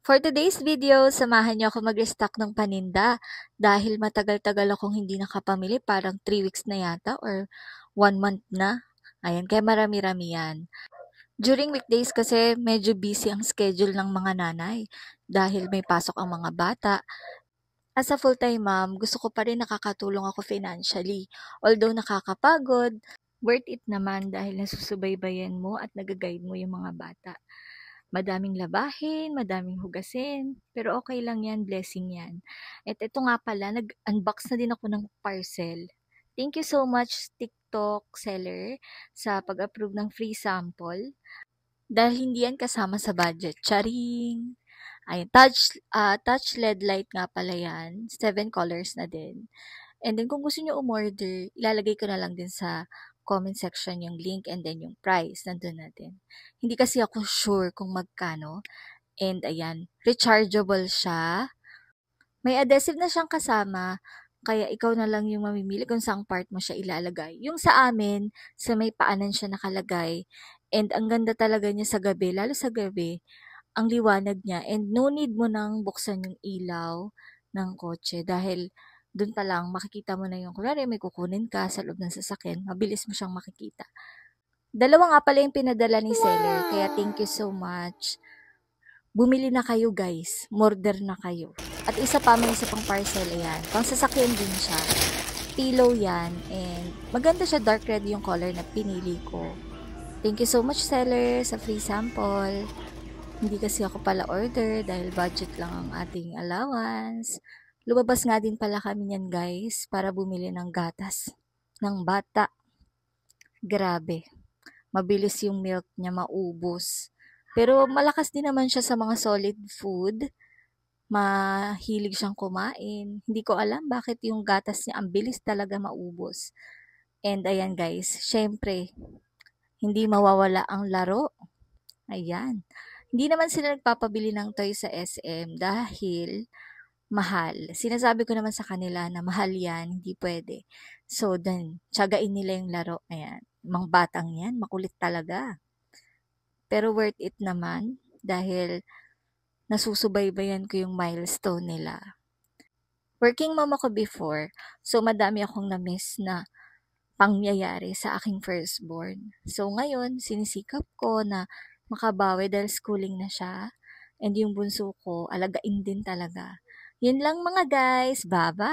For today's video, samahan niyo ako mag-restock ng paninda dahil matagal-tagal akong hindi nakapamili, parang 3 weeks na yata or 1 month na. Ayan, kaya marami-rami yan. During weekdays kasi medyo busy ang schedule ng mga nanay dahil may pasok ang mga bata. As a full-time mom, gusto ko pa rin nakakatulong ako financially. Although nakakapagod, worth it naman dahil nasusubaybayan mo at nag-guide mo yung mga bata. Madaming labahin, madaming hugasin, pero okay lang yan, blessing yan. At ito nga pala, nag-unbox na din ako ng parcel. Thank you so much, TikTok seller, sa pag-approve ng free sample. Dahil hindi yan kasama sa budget. Charing! Ay, touch LED light nga pala yan. 7 colors na din. And then kung gusto niyo umorder, ilalagay ko na lang din sa comment section yung link and then yung price. Nandun natin. Hindi kasi ako sure kung magkano. And ayan, rechargeable siya. May adhesive na siyang kasama. Kaya ikaw na lang yung mamimili kung saang part mo siya ilalagay. Yung sa amin, sa may paanan siya nakalagay. And ang ganda talaga niya sa gabi, lalo sa gabi, ang liwanag niya. And no need mo nang buksan yung ilaw ng kotse dahil dun pa lang makikita mo na yung kunwari may kukunin ka sa loob ng sasakyan, mabilis mo siyang makikita. Dalawa nga pala yung pinadala ni seller, kaya thank you so much. Bumili na kayo guys, order na kayo. At isa pa, may isa pang parcel yan. Pang sasakyan din siya. Pillow yan, and maganda siya, dark red yung color na pinili ko. Thank you so much seller sa free sample. Hindi kasi ako pala order dahil budget lang ang ating allowance. Lumabas nga din pala kami niyan guys para bumili ng gatas ng bata. Grabe, mabilis yung milk niya maubos. Pero malakas din naman siya sa mga solid food. Mahilig siyang kumain. Hindi ko alam bakit yung gatas niya ang bilis talaga maubos. And ayan guys, syempre, hindi mawawala ang laro. Ayan. Hindi naman sila nagpapabili ng toy sa SM dahil mahal. Sinasabi ko naman sa kanila na mahal yan, hindi pwede. So, then, tsagain nila yung laro. Ayan. Mga batang yan, makulit talaga. Pero worth it naman dahil nasusubaybayan ko yung milestone nila. Working mom ako before, so madami akong na-miss na pangyayari sa aking firstborn. So ngayon, sinisikap ko na makabawi dahil schooling na siya. And yung bunso ko, alagain din talaga. Yun lang mga guys. Bye-bye!